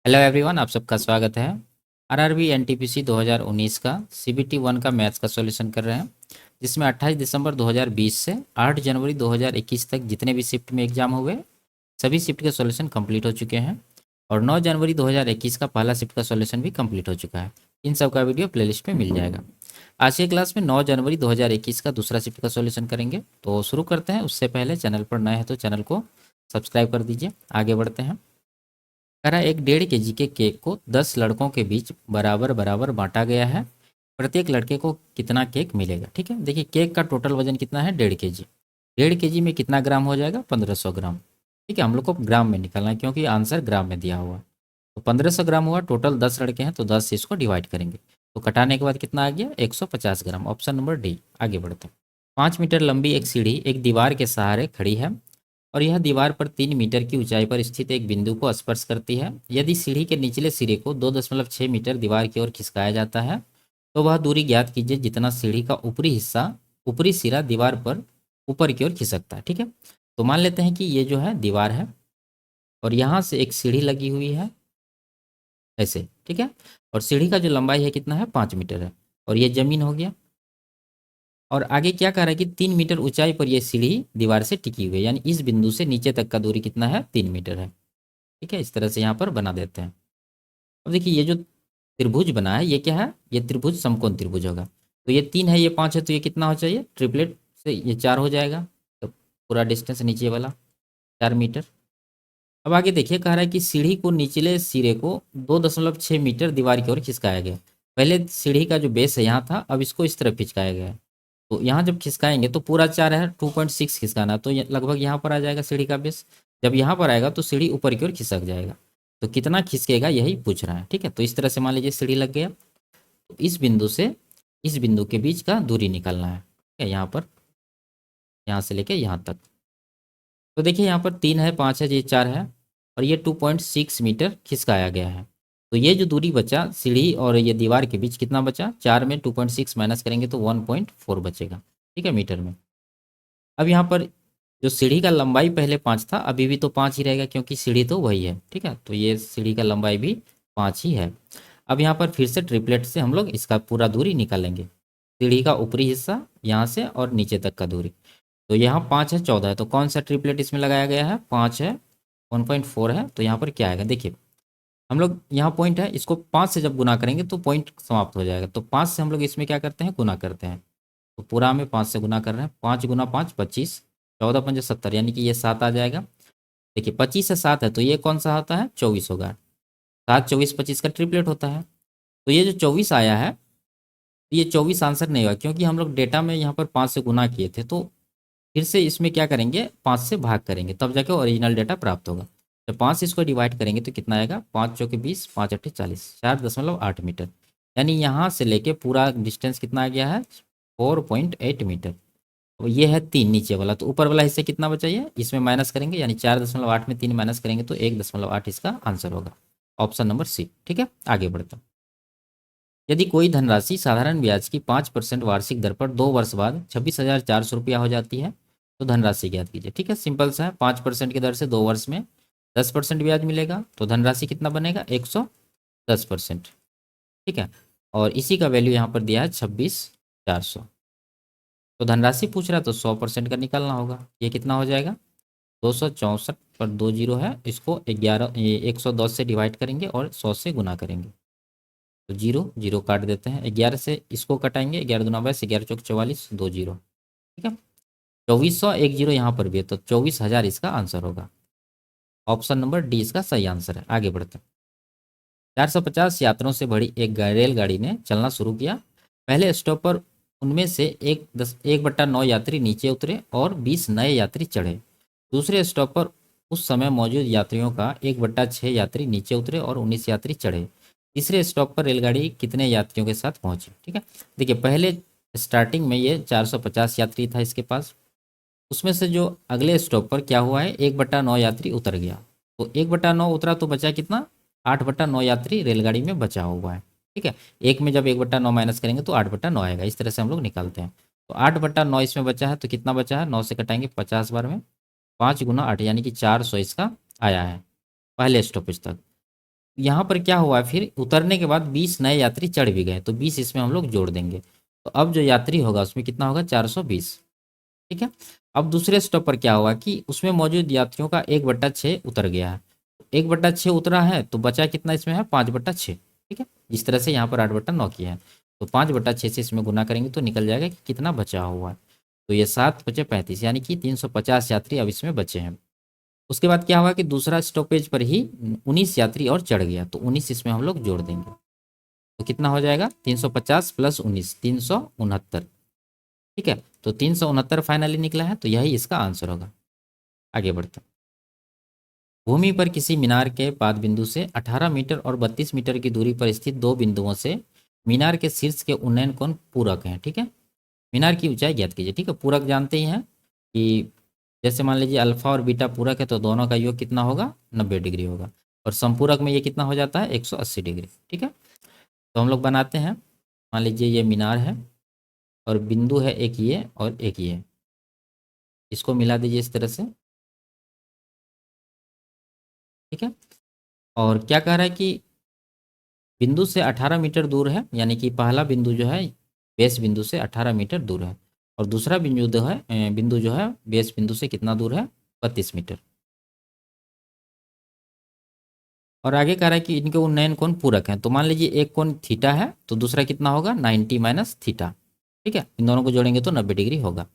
Hello everyone, आप सबका स्वागत है। आरआरबी एनटीपीसी 2019 का सीबीटी 1 का मैथ्स का सॉल्यूशन कर रहे हैं, जिसमें 28 दिसंबर 2020 से 8 जनवरी 2021 तक जितने भी शिफ्ट में एग्जाम हुए सभी शिफ्ट के सॉल्यूशन कंप्लीट हो चुके हैं और 9 जनवरी 2021 का पहला शिफ्ट का सॉल्यूशन भी कंप्लीट हो चुका है। इन सब का वीडियो प्लेलिस्ट में मिल जाएगा। आज के क्लास में 9 जनवरी 2021 का दूसरा शिफ्ट का सॉल्यूशन करेंगे, तो शुरू करते हैं। उससे पहले चैनल पर नए हैं तो चैनल को सब्सक्राइब कर दीजिए। आगे बढ़ते हैं। कह रहा है, एक 1.5 kg के केक को 10 लड़कों के बीच बराबर बराबर बांटा गया है। प्रत्येक लड़के को कितना केक मिलेगा? ठीक है, देखिए केक का टोटल वजन कितना है? 1.5 kg। 1.5 kg में कितना ग्राम हो जाएगा? 1500 ग्राम। ठीक है, हम लोग को ग्राम में निकालना है क्योंकि आंसर ग्राम में दिया हुआ है। तो 1500 ग्राम हुआ। टोटल 10 लड़के हैं तो 10 से इसको डिवाइड करेंगे तो कटाने के बाद कितना आ गया? 150 ग्राम। Option number D. आगे बढ़ते हैं। 5 मीटर लंबी एक सीढ़ी एक दीवार के सहारे खड़ी है और यह दीवार पर 3 मीटर की ऊंचाई पर स्थित एक बिंदु को स्पर्श करती है। यदि सीढ़ी के निचले सिरे को 2.6 मीटर दीवार की ओर खिसकाया जाता है तो वह दूरी ज्ञात कीजिए जितना सीढ़ी का ऊपरी हिस्सा, ऊपरी सिरा दीवार पर ऊपर की ओर खिसकता है। ठीक है, तो मान लेते हैं कि ये जो है दीवार है और यहाँ से एक सीढ़ी लगी हुई है ऐसे। ठीक है, और सीढ़ी का जो लंबाई है कितना है? 5 मीटर है और ये जमीन हो गया। और आगे क्या कह रहा है कि 3 मीटर ऊंचाई पर यह सीढ़ी दीवार से टिकी हुई है, यानी इस बिंदु से नीचे तक का दूरी कितना है? 3 मीटर है। ठीक है, इस तरह से यहाँ पर बना देते हैं। अब देखिए ये जो त्रिभुज बना है ये क्या है? ये त्रिभुज समकोण त्रिभुज होगा। तो ये 3 है, ये 5 है, तो ये कितना हो चाहिए? ट्रिपलेट से ये 4 हो जाएगा। तो पूरा डिस्टेंस नीचे वाला 4 मीटर। अब आगे देखिए कह रहा है कि सीढ़ी को निचले सिरे को 2.6 मीटर दीवार की ओर खिसकाया गया। पहले सीढ़ी का जो बेस है यहाँ था, अब इसको इस तरफ खिसकाया गया है। तो यहाँ जब खिसकाएंगे तो पूरा 4 है, 2.6 खिसकाना है, तो लगभग यहाँ पर आ जाएगा सीढ़ी का बेस। जब यहाँ पर आएगा तो सीढ़ी ऊपर की ओर खिसक जाएगा। तो कितना खिसकेगा यही पूछ रहा है। ठीक है, तो इस तरह से मान लीजिए सीढ़ी लग गया। तो इस बिंदु से इस बिंदु के बीच का दूरी निकालना है। ठीक है, यहाँ पर यहाँ से लेके यहाँ तक। तो देखिए यहाँ पर 3 है, 5 है, ये 4 है और ये 2.6 मीटर खिसकाया गया है। तो ये जो दूरी बचा सीढ़ी और ये दीवार के बीच कितना बचा? 4 में 2.6 माइनस करेंगे तो 1.4 बचेगा। ठीक है, मीटर में। अब यहाँ पर जो सीढ़ी का लंबाई पहले 5 था, अभी भी तो 5 ही रहेगा क्योंकि सीढ़ी तो वही है। ठीक है, तो ये सीढ़ी का लंबाई भी 5 ही है। अब यहाँ पर फिर से ट्रिपलेट से हम लोग इसका पूरा दूरी निकालेंगे। सीढ़ी का ऊपरी हिस्सा यहाँ से और नीचे तक का दूरी। तो यहाँ 5 है, 14 है, तो कौन सा ट्रिपलेट इसमें लगाया गया है? 5 है, 1.4 है, तो यहाँ पर क्या आएगा? देखिए हम लोग यहाँ पॉइंट है, इसको 5 से जब गुना करेंगे तो पॉइंट समाप्त हो जाएगा। तो 5 से हम लोग इसमें क्या करते हैं? गुना करते हैं। तो पूरा में 5 से गुना कर रहे हैं। 5 गुना 5 25, 14 पंजे 70, यानी कि ये 7 आ जाएगा। देखिए 25 से 7 है तो ये कौन सा होता है? 24 होगा। 7 24 25 का ट्रिपलेट होता है। तो ये जो 24 आया है, ये 24 आंसर नहीं होगा क्योंकि हम लोग डेटा में यहाँ पर 5 से गुना किए थे। तो फिर से इसमें क्या करेंगे? 5 से भाग करेंगे तब जाके ओरिजिनल डेटा प्राप्त होगा। जब 5 से इसको डिवाइड करेंगे तो कितना आएगा? 5 चौके 20, 5 अट्ठे 40, 4.8 मीटर। यानी यहाँ से लेके पूरा डिस्टेंस कितना आ गया है? 4.8 मीटर। और ये है 3 नीचे वाला, तो ऊपर वाला हिस्से कितना बचा? ये इसमें माइनस करेंगे, यानी 4.8 में 3 माइनस करेंगे तो 1.8 इसका आंसर होगा। Option number C. ठीक है, आगे बढ़ता हूं। यदि कोई धनराशि साधारण ब्याज की 5% वार्षिक दर पर 2 वर्ष बाद 26,400 रुपया हो जाती है तो धनराशि ज्ञात कीजिए। ठीक है, सिंपल सा है। 5% की दर से 2 वर्ष में 10% ब्याज मिलेगा तो धनराशि कितना बनेगा? 110%। ठीक है, और इसी का वैल्यू यहाँ पर दिया है 26,400। तो धनराशि पूछ रहा है तो 100% का निकालना होगा। ये कितना हो जाएगा? 264 पर 2 जीरो है, इसको 110 से डिवाइड करेंगे और 100 से गुना करेंगे तो जीरो जीरो काट देते हैं। 11 से इसको कटाएंगे, 11 दूना 22, 11 चौक 44, 2 जीरो। ठीक है, 2400, एक जीरो यहाँ पर भी है तो 24,000 इसका आंसर होगा। ऑप्शन नंबर डी इसका सही आंसर है। आगे बढ़ते हैं। 450 यात्रियों से भरी एक रेलगाड़ी ने चलना शुरू किया। पहले स्टॉप पर उनमें से 1/9 यात्री नीचे उतरे और 20 नए यात्री चढ़े। दूसरे स्टॉप पर उस समय मौजूद यात्रियों का 1/6 यात्री नीचे उतरे और 19 यात्री चढ़े। तीसरे स्टॉप पर रेलगाड़ी कितने यात्रियों के साथ पहुंची? ठीक है, देखिए पहले स्टार्टिंग में ये 450 यात्री था इसके पास। उसमें से जो अगले स्टॉप पर क्या हुआ है? 1/9 यात्री उतर गया। तो 1/9 उतरा तो बचा कितना? 8/9 यात्री रेलगाड़ी में बचा हुआ है। ठीक है, एक में जब 1/9 माइनस करेंगे तो 8/9 आएगा। इस तरह से हम लोग निकालते हैं। तो 8/9 इसमें बचा है तो कितना बचा है? 9 से कटाएंगे 50 बार में, 5 गुना 8 यानी कि 400 इसका आया है पहले स्टॉपेज तक। यहाँ पर क्या हुआ, फिर उतरने के बाद 20 नए यात्री चढ़ भी गए, तो 20 इसमें हम लोग जोड़ देंगे। तो अब जो यात्री होगा उसमें कितना होगा, 420। ठीक है। अब दूसरे स्टॉप पर क्या हुआ कि उसमें मौजूद यात्रियों का 1/6 उतर गया है। 1/6 उतरा है तो बचा कितना इसमें है, 5/6। ठीक है। जिस तरह से यहाँ पर 8/9 किया है, तो 5/6 से इसमें गुना करेंगे तो निकल जाएगा कि कितना बचा हुआ है। तो ये 7×5 = 35, यानी कि 350 यात्री अब इसमें बचे हैं। उसके बाद क्या हुआ कि दूसरा स्टॉपेज पर ही 19 यात्री और चढ़ गया, तो 19 इसमें हम लोग जोड़ देंगे। तो कितना हो जाएगा, 350 + 19, 369। ठीक है। तो 369 फाइनली निकला है, तो यही इसका आंसर होगा। आगे बढ़ते हैं। भूमि पर किसी मीनार के पाद बिंदु से 18 मीटर और 32 मीटर की दूरी पर स्थित दो बिंदुओं से मीनार के शीर्ष के उन्नयन कोण पूरक हैं। ठीक है। मीनार की ऊंचाई ज्ञात कीजिए। ठीक है। पूरक जानते ही हैं कि जैसे मान लीजिए अल्फा और बीटा पूरक है तो दोनों का योग कितना होगा, 90 डिग्री होगा। और संपूरक में ये कितना हो जाता है, 180 डिग्री। ठीक है। तो हम लोग बनाते हैं। मान लीजिए ये मीनार है और बिंदु है एक ये और एक ये, इसको मिला दीजिए इस तरह से। ठीक है। और क्या कह रहा है कि बिंदु से 18 मीटर दूर है, यानी कि पहला बिंदु जो है बेस बिंदु से 18 मीटर दूर है, और दूसरा बिंदु जो है बेस बिंदु से कितना दूर है, 32 मीटर। और आगे कह रहा है कि इनके उन्नयन कोण पूरक हैं। तो मान लीजिए एक कोण थीटा है तो दूसरा कितना होगा, 90 माइनस थीटा। ठीक है। इन दोनों को जोड़ेंगे तो 90 डिग्री होगा।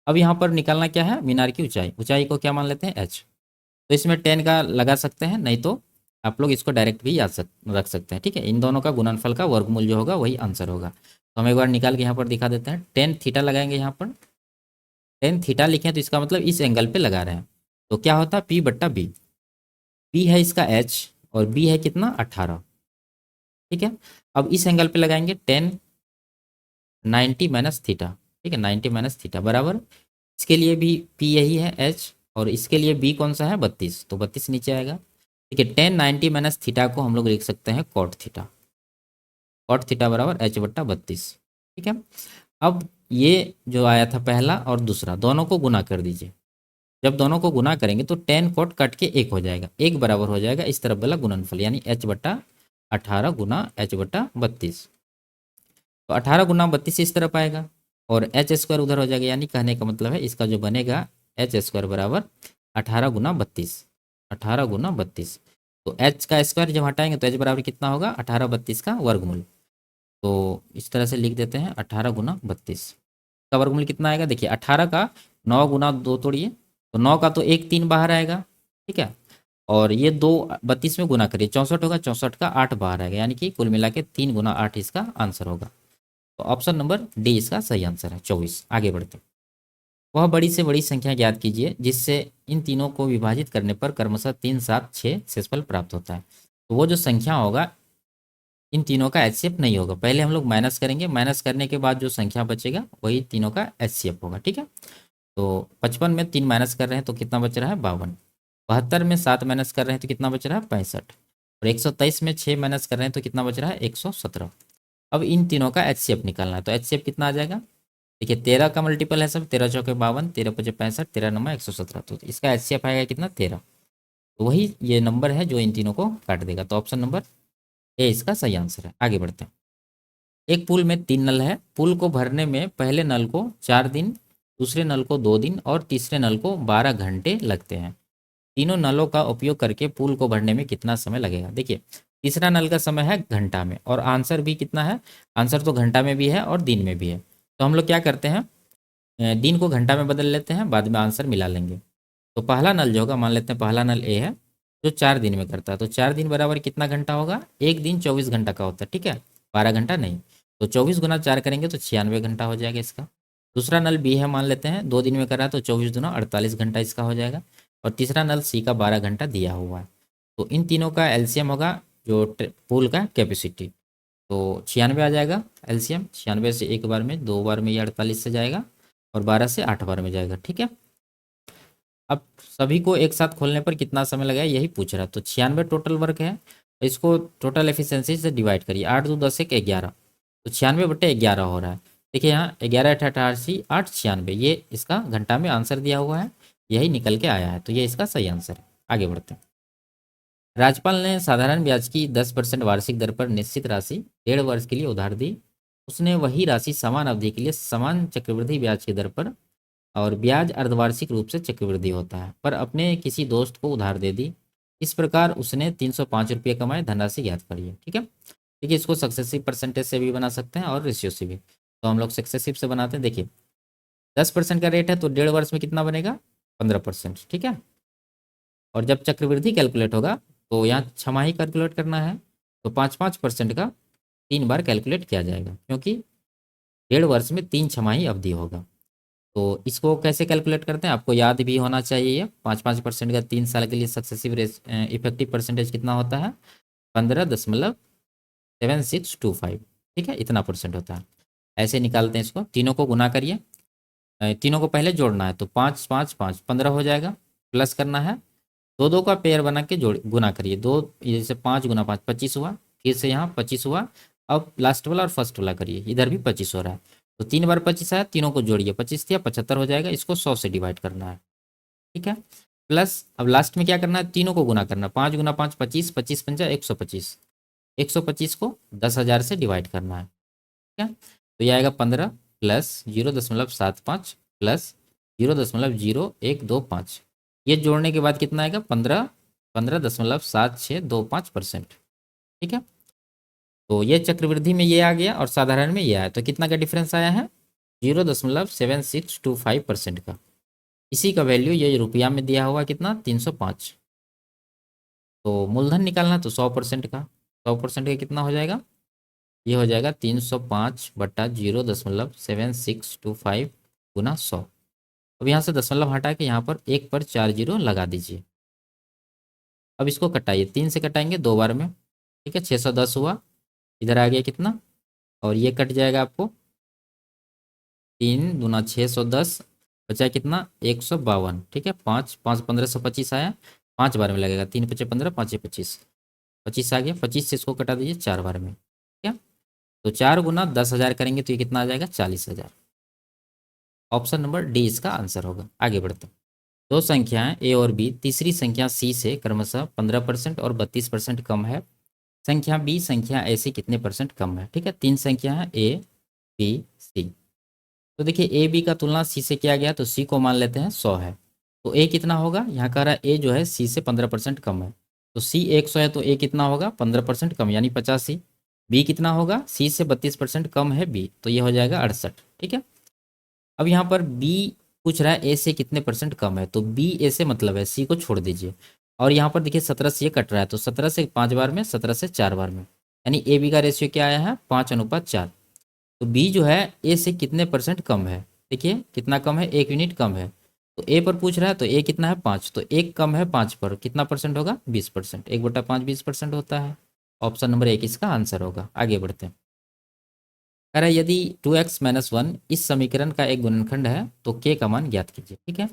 अब यहाँ पर निकालना क्या है, मीनार की ऊंचाई। ऊंचाई को क्या मान लेते हैं, एच। तो इसमें 10 का लगा सकते हैं, नहीं तो आप लोग इसको डायरेक्ट भी रख सकते हैं। ठीक है। इन दोनों का गुणनफल का वर्गमूल जो होगा वही आंसर होगा। तो हम एक बार निकाल के यहाँ पर दिखा देते हैं। 10 थीटा लगाएंगे यहाँ पर। 10 थीटा लिखें तो इसका मतलब इस एंगल पे लगा रहे हैं, तो क्या होता है, P/B। P है इसका H और B है कितना, 18। ठीक है। अब इस एंगल पे लगाएंगे 10 90 माइनस थीटा। ठीक है। 90 माइनस थीटा बराबर, इसके लिए भी P यही है H, और इसके लिए B कौन सा है, 32, तो 32 नीचे आएगा। ठीक है। 10 90 माइनस थीटा को हम लोग लिख सकते हैं कॉट थीटा। कॉट थीटा बराबर H/32। ठीक है। अब ये जो आया था पहला और दूसरा, दोनों को गुना कर दीजिए। जब दोनों को गुना करेंगे तो 10 कॉट कट के 1 हो जाएगा, 1 बराबर हो जाएगा इस तरफ वाला गुणनफल, यानी H/18 गुना H/32। तो 18 गुना 32 इस तरफ आएगा और H² उधर हो जाएगा, यानी कहने का मतलब है इसका जो बनेगा H² बराबर 18×32। 18×32, तो H का स्क्वायर जब हटाएंगे तो H बराबर कितना होगा, 18/32 का वर्गमूल। तो इस तरह से लिख देते हैं 18×32 का वर्गमूल कितना आएगा। देखिए 18 का 9×2 तोड़िए, तो 9 का तो 1 3 बाहर आएगा। ठीक है। और ये 2 32 में गुना करिए, 64 होगा, 64 का 8 बाहर आएगा, यानी कि कुल मिला के 3×8 इसका आंसर होगा। तो ऑप्शन नंबर डी इसका सही आंसर है, 24। आगे बढ़ते हैं। वह बड़ी से बड़ी संख्या ज्ञात कीजिए जिससे इन तीनों को विभाजित करने पर क्रमशः 3 7 6 शेषफल प्राप्त होता है। तो वो जो संख्या होगा इन तीनों का एचसीएफ नहीं होगा, पहले हम लोग माइनस करेंगे, माइनस करने के बाद जो संख्या बचेगा वही तीनों का एचसीएफ होगा। ठीक है। तो 55 में 3 माइनस कर रहे हैं तो कितना बच रहा है, 52। 72 में 7 माइनस कर रहे हैं तो कितना बच रहा है, 65। और 123 में 6 माइनस कर रहे हैं तो कितना बच रहा है, 117। अब इन तीनों का एचसीएफ निकालना है, तो एचसीएफ कितना आ जाएगा, देखिए 13 का मल्टीपल है सब, 13 चौके 52, 13 पचे 65, 13 नंबर 117, तो इसका एचसीएफ आएगा कितना, 13। तो वही ये नंबर है जो इन तीनों को काट देगा। तो ऑप्शन नंबर ए इसका सही आंसर है। आगे बढ़ते हैं। एक पुल में 3 नल है, पुल को भरने में पहले नल को 4 दिन, दूसरे नल को 2 दिन और तीसरे नल को 12 घंटे लगते हैं। तीनों नलों का उपयोग करके पुल को भरने में कितना समय लगेगा। देखिए तीसरा नल का समय है घंटा में, और आंसर भी कितना है, आंसर तो घंटा में भी है और दिन में भी है। तो हम लोग क्या करते हैं, दिन को घंटा में बदल लेते हैं, बाद में आंसर मिला लेंगे। तो पहला नल जो होगा, मान लेते हैं पहला नल ए है जो 4 दिन में करता है, तो 4 दिन बराबर कितना घंटा होगा, एक दिन 24 घंटा का होता है। ठीक है। 12 घंटा नहीं, तो 24×4 करेंगे तो 96 घंटा हो जाएगा इसका। दूसरा नल बी है, मान लेते हैं 2 दिन में कर रहा है तो 24×2 48 घंटा इसका हो जाएगा। और तीसरा नल सी का 12 घंटा दिया हुआ है। तो इन तीनों का एलसीएम होगा जो पूल का कैपेसिटी, तो 96 आ जाएगा एलसीएम। 96 से एक बार में, 2 बार में ये 48 से जाएगा, और 12 से 8 बार में जाएगा। ठीक है। अब सभी को एक साथ खोलने पर कितना समय लगेगा यही पूछ रहा है। तो 96 टोटल वर्क है, इसको टोटल एफिशिएंसी से डिवाइड करिए, 8 2 10 1 11, तो 96/11 हो रहा है। देखिए यहाँ 11 8 88 8 96, ये इसका घंटा में आंसर दिया हुआ है, यही निकल के आया है, तो ये इसका सही आंसर है। आगे बढ़ते हैं। राज्यपाल ने साधारण ब्याज की 10% वार्षिक दर पर निश्चित राशि 1.5 वर्ष के लिए उधार दी। उसने वही राशि समान अवधि के लिए समान चक्रवृद्धि ब्याज की दर पर, और ब्याज अर्धवार्षिक रूप से चक्रवृद्धि होता है, पर अपने किसी दोस्त को उधार दे दी। इस प्रकार उसने 305 रुपये कमाए। धनराशि ज्ञात करिए। ठीक है, देखिए इसको सक्सेसिव परसेंटेज से भी बना सकते हैं और रेशियो से भी। तो हम लोग सक्सेसिव से बनाते हैं। देखिए 10% का रेट है तो 1.5 वर्ष में कितना बनेगा? 15%। ठीक है, और जब चक्रवृद्धि कैलकुलेट होगा तो यहाँ छमाही कैलकुलेट करना है, तो 5-5% का 3 बार कैलकुलेट किया जाएगा, क्योंकि 1.5 वर्ष में 3 छमाही अवधि होगा। तो इसको कैसे कैलकुलेट करते हैं आपको याद भी होना चाहिए। 5-5% का 3 साल के लिए सक्सेसिव इफेक्टिव परसेंटेज कितना होता है? 15.7625। ठीक है, इतना परसेंट होता है। ऐसे निकालते हैं इसको। तीनों को गुना करिए। तीनों को पहले जोड़ना है, तो 5-5-5 15 हो जाएगा। प्लस करना है, दो दो का पेयर बना के जोड़ गुना करिए। दो जैसे 5 × 5 25 हुआ। फिर से यहाँ 25 हुआ। अब लास्ट वाला और फर्स्ट वाला करिए, इधर भी 25 हो रहा है। तो 3 बार 25 आया, तीनों को जोड़िए, 25 दिया 75 हो जाएगा। इसको 100 से डिवाइड करना है। ठीक है, प्लस अब लास्ट में क्या करना है? तीनों को गुना करना। 5 × 5 25, 25×5 125। 125 को 10,000 से डिवाइड करना है। ठीक है, तो ये आएगा 15 प्लस 0.75 प्लस 0.0125। ये जोड़ने के बाद कितना आएगा? 15.7625%। ठीक है, तो ये चक्रवृद्धि में ये आ गया और साधारण में ये आया, तो कितना का डिफरेंस आया है? 0.7625% का। इसी का वैल्यू ये रुपया में दिया हुआ कितना? 305। तो मूलधन निकालना तो 100% का। 100% का कितना हो जाएगा? ये हो जाएगा 305/0.7625 गुना 100। अब यहाँ से दशमलव हटा के यहाँ पर 1 पर 4 जीरो लगा दीजिए। अब इसको कटाइए, 3 से कटाएंगे 2 बार में। ठीक है, 610 हुआ। इधर आ गया कितना? और ये कट जाएगा आपको। 3 × 6 = 610। बचा कितना? 152। ठीक है, 5 5 1525 आया। 5 बार में लगेगा। 3 × 5 = 15, 5 × 25 25 आ गया। 25 से इसको कटा दीजिए 4 बार में। ठीक है, तो 4 × 10,000 करेंगे तो ये कितना आ जाएगा? 40,000। ऑप्शन नंबर डी इसका आंसर होगा। आगे बढ़ते हैं। दो संख्याएं ए और बी तीसरी संख्या सी से क्रमशः 15% और 32% कम है। संख्या बी संख्या ए से कितने परसेंट कम है? ठीक है, 3 संख्या है ए बी सी। तो देखिए ए बी का तुलना सी से किया गया, तो सी को मान लेते हैं 100 है। तो ए कितना होगा? यहाँ कह रहा है ए जो है सी से 15% कम है, तो सी 100 है तो ए कितना होगा? 15% कम यानी 85। बी कितना होगा? सी से 32% कम है बी, तो ये हो जाएगा 68। ठीक है, अब यहाँ पर बी पूछ रहा है ए से कितने परसेंट कम है, तो बी ए से मतलब है, सी को छोड़ दीजिए। और यहाँ पर देखिए 17 से ये कट रहा है, तो 17 से 5 बार में, 17 से 4 बार में, यानी ए बी का रेशियो क्या आया है? 5:4। तो बी जो है ए से कितने परसेंट कम है? देखिए कितना कम है? 1 यूनिट कम है। तो ए पर पूछ रहा है, तो ए कितना है? 5, तो 1 कम है 5 पर, कितना परसेंट होगा? 20%। 1/5 20% होता है। ऑप्शन नंबर 1 इसका आंसर होगा। आगे बढ़ते हैं। कह रहा है यदि 2x-1 इस समीकरण का एक गुणनखंड है तो k का मान ज्ञात कीजिए। ठीक है,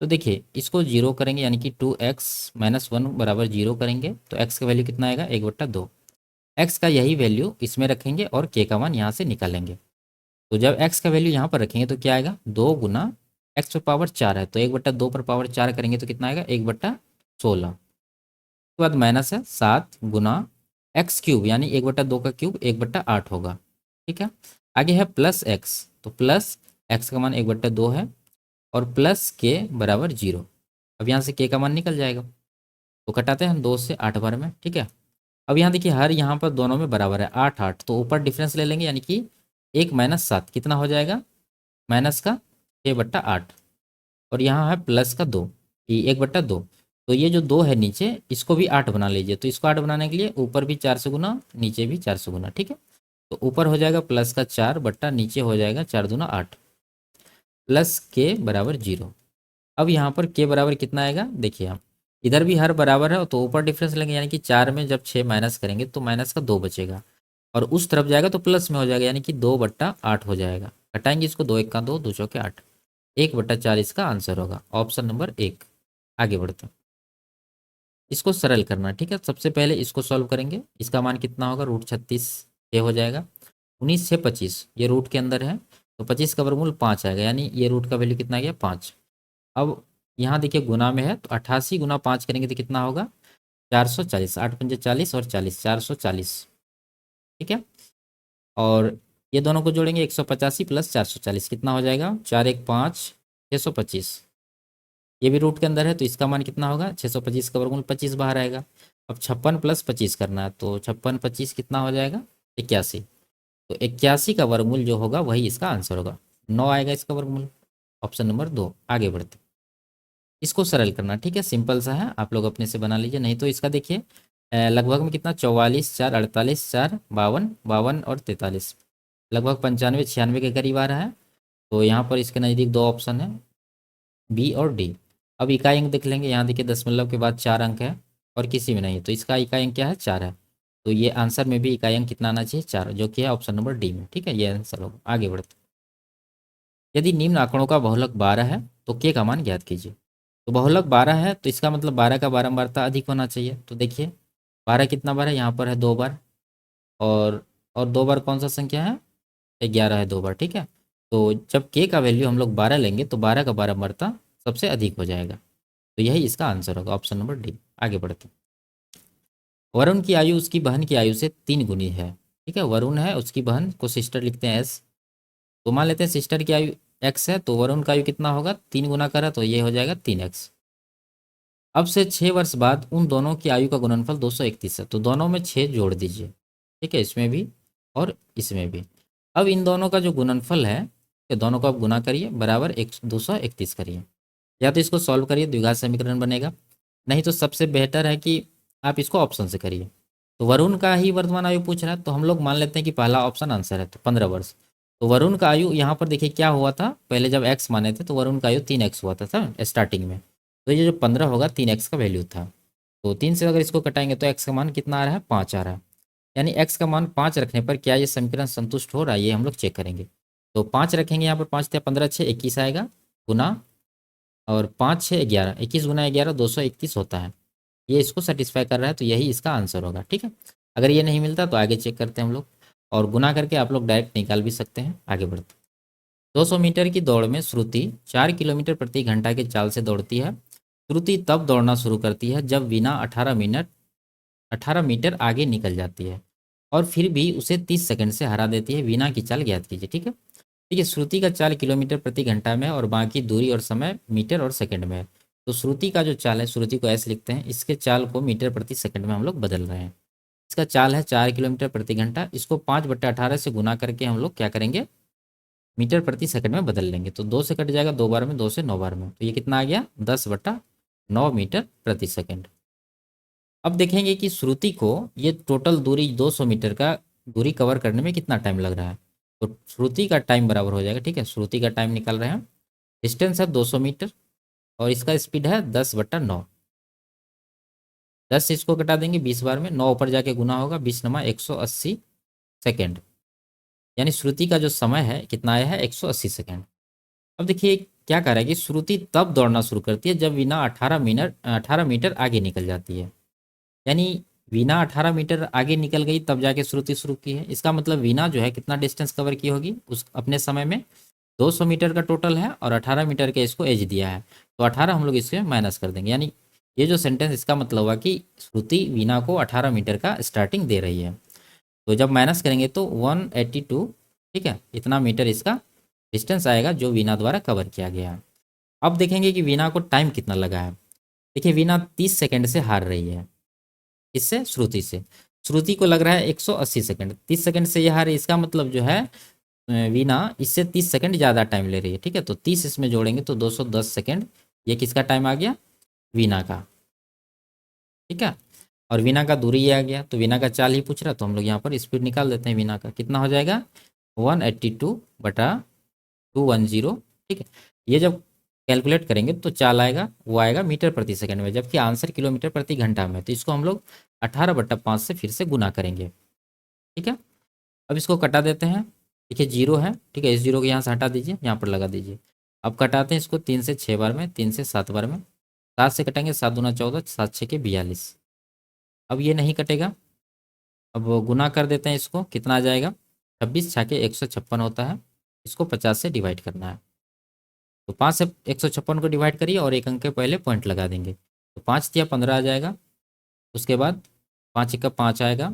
तो देखिए इसको जीरो करेंगे, यानी कि 2x-1 बराबर जीरो करेंगे तो x का वैल्यू कितना आएगा? 1/2। x का यही वैल्यू इसमें रखेंगे और k का मान यहाँ से निकालेंगे। तो जब x का वैल्यू यहाँ पर रखेंगे तो क्या आएगा? 2 गुना x पर पावर 4 है, तो 1/2 पर पावर 4 करेंगे तो कितना आएगा? 1/16। उसके बाद माइनस है 7 गुना एक्स क्यूब, यानी 1/2 का क्यूब 1/8 होगा। ठीक है, आगे है प्लस एक्स, तो प्लस एक्स का मान 1/2 है और प्लस के बराबर 0। अब यहाँ से के का मान निकल जाएगा, तो कटाते हैं हम 2 से 8 बार में। ठीक है, अब यहाँ देखिए हर यहाँ पर दोनों में बराबर है 8 8, तो ऊपर डिफरेंस ले लेंगे, यानी कि 1 - 7 कितना हो जाएगा? माइनस का 6/8, और यहाँ है प्लस का 2, ये 1/2। तो ये जो 2 है नीचे, इसको भी 8 बना लीजिए। तो इसको 8 बनाने के लिए ऊपर भी 4 से गुना, नीचे भी 4 से गुना। ठीक है, तो ऊपर हो जाएगा प्लस का 4 बट्टा नीचे हो जाएगा 4 दूना 8 प्लस के बराबर 0। अब यहाँ पर के बराबर कितना आएगा? देखिए आप इधर भी हर बराबर है तो ऊपर डिफरेंस लेंगे, यानी कि 4 में जब 6 माइनस करेंगे तो माइनस का 2 बचेगा, और उस तरफ जाएगा तो प्लस में हो जाएगा, यानी कि 2/8 हो जाएगा। हटाएंगे इसको, 2 1 का 2, 2 चौके 8, 1/4 इसका आंसर होगा। Option number 1। आगे बढ़ते हैं। इसको सरल करना। ठीक है, सबसे पहले इसको सॉल्व करेंगे। इसका मान कितना होगा? √36 ये हो जाएगा। 19 से 25 ये रूट के अंदर है, तो 25 का वर्गमूल 5 आएगा, यानी ये रूट का वैल्यू कितना आ गया? 5। अब यहाँ देखिए गुना में है, तो 88 × 5 करेंगे तो कितना होगा? 440, 8×5 = 40 और 40, 440। ठीक है। और ये दोनों को जोड़ेंगे, 185 + 440 कितना हो जाएगा, 4 × 1 = 5, 625। ये भी रूट के अंदर है तो इसका मान कितना होगा, 625 का वर्गमूल 25 बाहर आएगा। अब 56 + 25 करना है तो 56 25 कितना हो जाएगा, 81। तो 81 का वर्गमूल जो होगा वही इसका आंसर होगा, 9 आएगा इसका वर्गमूल। Option number 2। आगे बढ़ते, इसको सरल करना। ठीक है, सिंपल सा है, आप लोग अपने से बना लीजिए। नहीं तो इसका देखिए लगभग में कितना, 44, 4 48, 4 52, 52 और 43, लगभग 95 96 के करीब आ रहा है। तो यहाँ पर इसके नज़दीक दो ऑप्शन है, बी और डी। अब इकाई अंक देख लेंगे, यहाँ देखिए दशमलव के बाद 4 अंक है और किसी में नहीं है, तो इसका इकाई अंक क्या है, 4 है। तो ये आंसर में भी इकाई अंक कितना आना चाहिए, 4, जो कि है ऑप्शन नंबर डी में। ठीक है, ये आंसर होगा। आगे बढ़ते, यदि निम्न आंकड़ों का बहुलक 12 है तो के का मान ज्ञात कीजिए। तो बहुलक 12 है तो इसका मतलब 12 का बारंबारता अधिक होना चाहिए। तो देखिए 12 कितना बार है, यहाँ पर है 2 बार, और 2 बार कौन सा संख्या है, 11 है 2 बार। ठीक है, तो जब के का वैल्यू हम लोग 12 लेंगे तो 12 का बारंबारता सबसे अधिक हो जाएगा। तो यही इसका आंसर होगा, ऑप्शन नंबर डी। आगे बढ़ते, वरुण की आयु उसकी बहन की आयु से 3 गुनी है। ठीक है, वरुण है, उसकी बहन को सिस्टर लिखते हैं एस। तो मान लेते हैं सिस्टर की आयु एक्स है, तो वरुण का आयु कितना होगा, 3 गुना करा तो ये हो जाएगा 3x। अब से 6 वर्ष बाद उन दोनों की आयु का गुणनफल 231 है। तो दोनों में 6 जोड़ दीजिए। ठीक है, इसमें भी और इसमें भी। अब इन दोनों का जो गुणनफल है, ये दोनों को आप गुना करिए, बराबर 231 करिए। या तो इसको सॉल्व करिए, द्विघात समीकरण बनेगा। नहीं तो सबसे बेहतर है कि आप इसको ऑप्शन से करिए। तो वरुण का ही वर्तमान आयु पूछ रहा है, तो हम लोग मान लेते हैं कि पहला ऑप्शन आंसर है, तो 15 वर्ष। तो वरुण का आयु यहाँ पर देखिए क्या हुआ था, पहले जब एक्स माने थे तो वरुण का आयु 3x हुआ था स्टार्टिंग में। तो ये जो 15 होगा 3x का वैल्यू था। तो 3 से अगर इसको कटाएंगे तो x का मान कितना आ रहा है, 5 आ रहा है। यानी x का मान 5 रखने पर क्या ये समीकरण संतुष्ट हो रहा है, ये हम लोग चेक करेंगे। तो 5 रखेंगे यहाँ पर, 5 × 15 = 6, 21 आएगा, गुना, और 5 6 11, 21 × 11 231 होता है। ये इसको सेटिस्फाई कर रहा है, तो यही इसका आंसर होगा। ठीक है, अगर ये नहीं मिलता तो आगे चेक करते हैं हम लोग, और गुना करके आप लोग डायरेक्ट निकाल भी सकते हैं। आगे बढ़ते, 200 मीटर की दौड़ में श्रुति 4 किलोमीटर प्रति घंटा के चाल से दौड़ती है। श्रुति तब दौड़ना शुरू करती है जब वीना 18 मीटर आगे निकल जाती है, और फिर भी उसे 30 सेकंड से हरा देती है। वीना की चाल ज्ञात कीजिए। ठीक है, देखिए श्रुति का चाल किलोमीटर प्रति घंटा में है और बाकी दूरी और समय मीटर और सेकंड में है। तो श्रुति का जो चाल है, श्रुति को ऐसे लिखते हैं, इसके चाल को मीटर प्रति सेकंड में हम लोग बदल रहे हैं। इसका चाल है 4 किलोमीटर प्रति घंटा, इसको 5/18 से गुना करके हम लोग क्या करेंगे, मीटर प्रति सेकंड में बदल लेंगे। तो 2 से कट जाएगा 2 बार में, 2 से 9 बार में, तो ये कितना आ गया, 10/9 मीटर प्रति सेकंड। अब देखेंगे कि श्रुति को ये टोटल दूरी 200 मीटर का दूरी कवर करने में कितना टाइम लग रहा है। तो श्रुति का टाइम बराबर हो जाएगा, ठीक है, श्रुति का टाइम निकाल रहे हैं। डिस्टेंस है 200 मीटर और इसका स्पीड है 10/9। 10 से इसको कटा देंगे 20 बार में, 9 ऊपर जाके गुना होगा, 20 × 180 सेकेंड। यानी श्रुति का जो समय है कितना आया है, 180 सेकेंड। अब देखिए क्या कह रहा है कि श्रुति तब दौड़ना शुरू करती है जब वीना 18 मीटर आगे निकल जाती है। यानी वीना 18 मीटर आगे निकल गई तब जाके श्रुति शुरू की है। इसका मतलब वीना जो है कितना डिस्टेंस कवर की होगी उस अपने समय में, 200 मीटर का टोटल है और 18 मीटर के इसको एज दिया है, तो 18 हम लोग इससे माइनस कर देंगे। यानी ये जो सेंटेंस, इसका मतलब हुआ कि श्रुति वीना को 18 मीटर का स्टार्टिंग दे रही है। तो जब माइनस करेंगे तो 182, ठीक है, इतना मीटर इसका डिस्टेंस आएगा जो वीना द्वारा कवर किया गया है। अब देखेंगे कि वीना को टाइम कितना लगा है। देखिए वीना 30 सेकेंड से हार रही है, इससे श्रुति से। श्रुति को लग रहा है 180 सेकंड, 30 सेकंड से ये हार, इसका मतलब जो है वीना इससे 30 सेकंड ज़्यादा टाइम ले रही है। ठीक है, तो 30 इसमें जोड़ेंगे तो 210 सेकंड, ये किसका टाइम आ गया, वीना का। ठीक है, और वीना का दूरी ये आ गया, तो वीना का चाल ही पूछ रहा, तो हम लोग यहाँ पर स्पीड निकाल देते हैं। वीना का कितना हो जाएगा, 182/210। ठीक है, ये जब कैलकुलेट करेंगे तो चाल आएगा, वो आएगा मीटर प्रति सेकंड में, जबकि आंसर किलोमीटर प्रति घंटा में। तो इसको हम लोग 18/5 से फिर से गुना करेंगे। ठीक है, अब इसको कटा देते हैं। देखिए 0 है, ठीक है, इस 0 को यहाँ से हटा दीजिए, यहाँ पर लगा दीजिए। अब कटाते हैं इसको 3 से 6 बार में, 3 से 7 बार में। 7 से कटेंगे, 7 दूना 14, 7 6 के 42। अब ये नहीं कटेगा, अब गुना कर देते हैं इसको, कितना आ जाएगा, 26 6 के 156 होता है। इसको 50 से डिवाइड करना है, तो 5 से 156 को डिवाइड करिए और एक अंक के पहले पॉइंट लगा देंगे, तो 5 × 15 आ जाएगा। उसके बाद 5 × 5 आएगा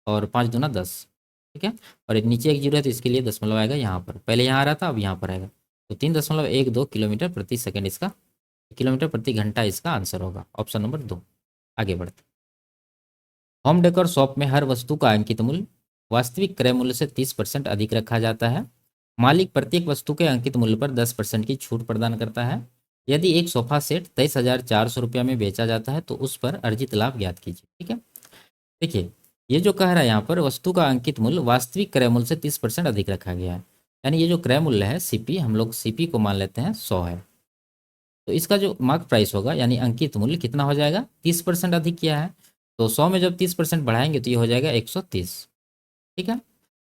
और 5×2 = 10, ठीक है। और एक नीचे एक जीरो है तो इसके लिए दशमलव आएगा यहाँ पर, पहले यहाँ आ रहा था अब यहाँ पर आएगा। तो 3.12 किलोमीटर प्रति सेकंड इसका, किलोमीटर प्रति घंटा इसका आंसर होगा, ऑप्शन नंबर 2। आगे बढ़ते। होम डेकोर शॉप में हर वस्तु का अंकित मूल्य वास्तविक क्रय मूल्य से 30% अधिक रखा जाता है। मालिक प्रत्येक वस्तु के अंकित मूल्य पर 10% की छूट प्रदान करता है। यदि एक सोफा सेट 23,400 रुपया में बेचा जाता है तो उस पर अर्जित लाभ ज्ञात कीजिए, ठीक है। देखिए, ये जो कह रहा है यहाँ पर वस्तु का अंकित मूल्य वास्तविक क्रय मूल्य से 30% अधिक रखा गया है, यानी ये जो क्रय मूल्य है सीपी, हम लोग सीपी को मान लेते हैं 100 है, तो इसका जो मार्क प्राइस होगा यानी अंकित मूल्य कितना हो जाएगा, 30% अधिक किया है, तो 100 में जब 30% बढ़ाएंगे तो ये हो जाएगा 130, ठीक है।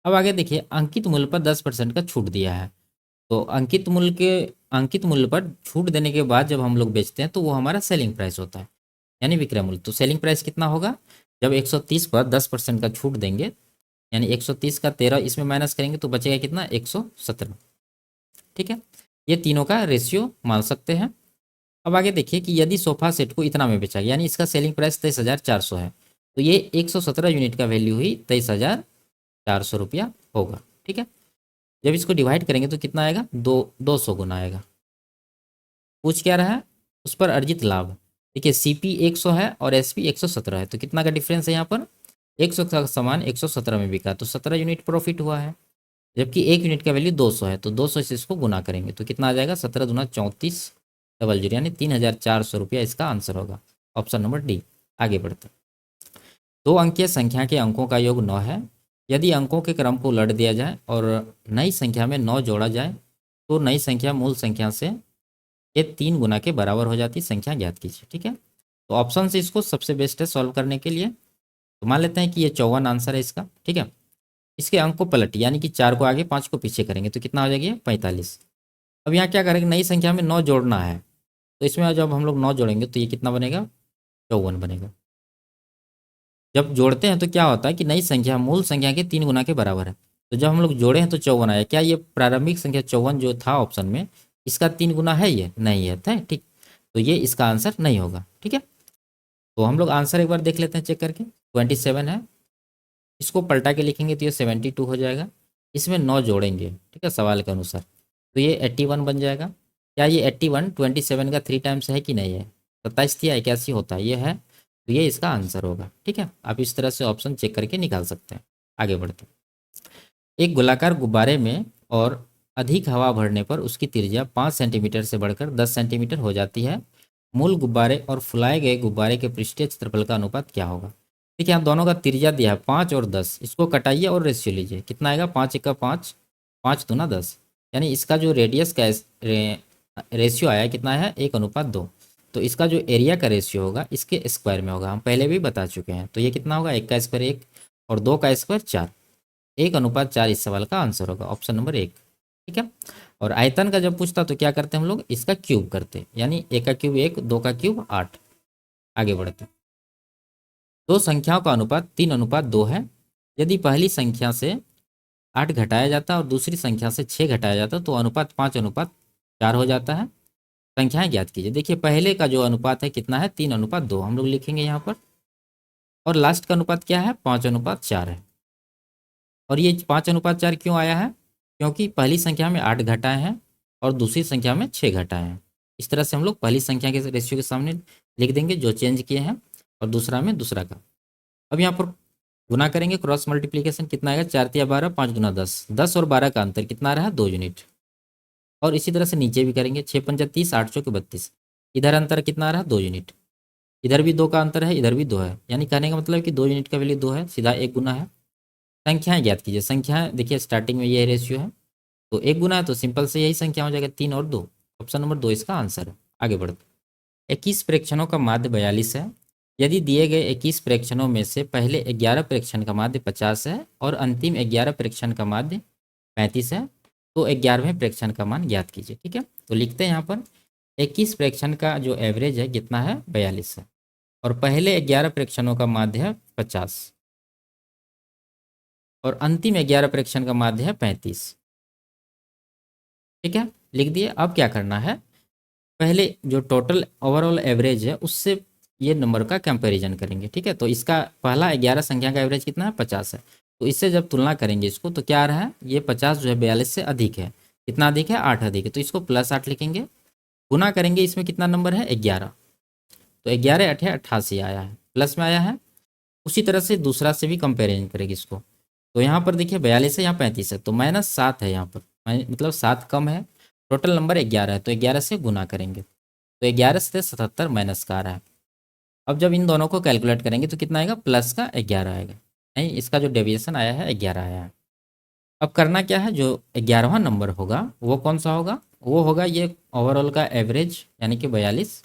अब आगे देखिए, अंकित मूल्य पर 10% का छूट दिया है, तो अंकित मूल्य पर छूट देने के बाद जब हम लोग बेचते हैं तो वो हमारा सेलिंग प्राइस होता है, यानी विक्रय मूल्य। तो सेलिंग प्राइस कितना होगा, जब 130 पर 10% का छूट देंगे, यानी 130 का 13 इसमें माइनस करेंगे तो बचेगा कितना, 117, ठीक है। ये तीनों का रेशियो मान सकते हैं। अब आगे देखिए कि यदि सोफा सेट को इतना में बेचा गया, यानी इसका सेलिंग प्राइस 23,400 है, तो ये 117 यूनिट का वैल्यू हुई 23,400 रुपया होगा, ठीक है। जब इसको डिवाइड करेंगे तो कितना आएगा, 200 गुना आएगा। पूछ क्या रहा है, उस पर अर्जित लाभ। देखिए सीपी 100 है और एसपी 117 है, तो कितना का डिफरेंस है यहाँ पर, 100 का सामान 117 में बिका तो 17 यूनिट प्रॉफिट हुआ है, जबकि 1 यूनिट का वैल्यू 200 है, तो 200 से इसको गुना करेंगे तो कितना आ जाएगा, 17 दूना 34 डबल जीरो, यानी 3,400 रुपया इसका आंसर होगा, ऑप्शन नंबर डी। आगे बढ़ते। दो अंकीय संख्या के अंकों का योग 9 है। यदि अंकों के क्रम को उलट दिया जाए और नई संख्या में 9 जोड़ा जाए तो नई संख्या मूल संख्या से ये 3 गुना के बराबर हो जाती संख्या ज्ञात कीजिए, ठीक है। तो ऑप्शन से इसको सबसे बेस्ट है सॉल्व करने के लिए। तो मान लेते हैं कि ये 54 आंसर है इसका, ठीक है। इसके अंक को पलट, यानी कि 4 को आगे 5 को पीछे करेंगे तो कितना हो जाएगी, 45। अब यहाँ क्या करेंगे, नई संख्या में 9 जोड़ना है, तो इसमें जब हम लोग 9 जोड़ेंगे तो ये कितना बनेगा, 54 बनेगा। जब जोड़ते हैं तो क्या होता है कि नई संख्या मूल संख्या के 3 गुना के बराबर है, तो जब हम लोग जोड़े हैं तो 54 आया। क्या ये प्रारंभिक संख्या 54 जो था ऑप्शन में, इसका 3 गुना है, ये नहीं है, ठीक। तो ये इसका आंसर नहीं होगा, ठीक है। तो हम लोग आंसर एक बार देख लेते हैं चेक करके, 27 है, इसको पलटा के लिखेंगे तो ये 72 हो जाएगा। इसमें 9 जोड़ेंगे, ठीक है, सवाल के अनुसार, तो ये 81 बन जाएगा। क्या ये 81 27 का 3 टाइम्स है कि नहीं है, 27 या 81 होता है, ये है, तो ये इसका आंसर होगा, ठीक है। आप इस तरह से ऑप्शन चेक करके निकाल सकते हैं। आगे बढ़ते हैं। एक गोलाकार गुब्बारे में और अधिक हवा भरने पर उसकी त्रिज्या 5 सेंटीमीटर से बढ़कर 10 सेंटीमीटर हो जाती है। मूल गुब्बारे और फुलाए गए गुब्बारे के पृष्ठीय क्षेत्रफल का अनुपात क्या होगा। देखिए यहाँ दोनों का त्रिज्या दिया है 5 और 10, इसको कटाइए और रेशियो लीजिए, कितना आएगा, 5 × 5 5 दूना 10, यानी इसका जो रेडियस का रेशियो आया कितना है, 1:2। तो इसका जो एरिया का रेशियो होगा इसके स्क्वायर में होगा, हम पहले भी बता चुके हैं। तो ये कितना होगा, 1 का स्क्वायर 1 और 2 का स्क्वायर 4, 1:4 इस सवाल का आंसर होगा, ऑप्शन नंबर 1, ठीक है। और आयतन का जब पूछता तो क्या करते हैं हम लोग, इसका क्यूब करते, यानी 1 का क्यूब 1, 2 का क्यूब 8। आगे बढ़ते। दो संख्याओं का अनुपात 3:2 है। यदि पहली संख्या से 8 घटाया जाता है और दूसरी संख्या से 6 घटाया जाता है तो अनुपात 5:4 हो जाता है। संख्याएं ज्ञात कीजिए। देखिए पहले का जो अनुपात है कितना है, 3:2 हम लोग लिखेंगे यहाँ पर, और लास्ट का अनुपात क्या है, 5:4 है। और ये 5:4 क्यों आया है, क्योंकि पहली संख्या में 8 घटाए हैं और दूसरी संख्या में 6 घटाए हैं। इस तरह से हम लोग पहली संख्या के रेशियो के सामने लिख देंगे जो चेंज किए हैं, और दूसरा में दूसरा का। अब यहाँ पर गुना करेंगे, क्रॉस मल्टीप्लीकेशन, कितना आएगा, 4×3 = 12, 5×10, 10 और 12 का अंतर कितना रहा, 2 यूनिट। और इसी तरह से नीचे भी करेंगे, 6×5 = 30, 8×4 = 32, इधर अंतर कितना रहा, 2 यूनिट। इधर भी 2 का अंतर है, इधर भी 2 है, यानी कहने का मतलब कि 2 यूनिट का वैल्यू 2 है, सीधा 1 गुना है। संख्याएं ज्ञात कीजिए। संख्याएं देखिए स्टार्टिंग में ये रेशियो है, तो 1 गुना है तो सिंपल से यही संख्या हो जाएगा, 3 और 2, ऑप्शन नंबर 2 इसका आंसर है। आगे बढ़ते। 21 प्रेक्षणों का माध्य 42 है। यदि दिए गए 21 प्रेक्षणों में से पहले 11 प्रेक्षण का माध्य 50 है और अंतिम 11 प्रेक्षण का माध्य 35 है तो 11वें प्रेक्षण का मान ज्ञात कीजिए, ठीक है। तो लिखते हैं यहाँ पर 21 प्रेक्षण का जो एवरेज है कितना है, 42 है, और पहले 11 प्रेक्षणों का माध्य है 50 और अंतिम 11 प्रेक्षण का माध्य है 35, ठीक है, लिख दिए। अब क्या करना है, पहले जो टोटल ओवरऑल एवरेज है उससे ये नंबर का कंपैरिजन करेंगे। ठीक है, तो इसका पहला 11 संख्या का एवरेज कितना है, 50 है। तो इससे जब तुलना करेंगे इसको तो क्या आ रहा है, ये 50 जो है 42 से अधिक है। कितना अधिक है, 8 अधिक है, तो इसको +8 लिखेंगे। गुना करेंगे, इसमें कितना नंबर है, 11। तो 11 8 88 आया है, प्लस में आया है। उसी तरह से दूसरा से भी कंपेरिजन करेंगे इसको। तो यहाँ पर देखिए 42 है, यहाँ 35 है, तो -7 है यहाँ पर, मतलब 7 कम है। टोटल नंबर 11 है, तो 11 से गुना करेंगे, तो 11 से 77 माइनस का आ रहा है। अब जब इन दोनों को कैलकुलेट करेंगे तो कितना आएगा, प्लस का 11 आएगा। नहीं, इसका जो डेविएशन आया है 11 आया है। अब करना क्या है, जो 11वां नंबर होगा वो कौन सा होगा, वो होगा ये ओवरऑल का एवरेज यानी कि 42।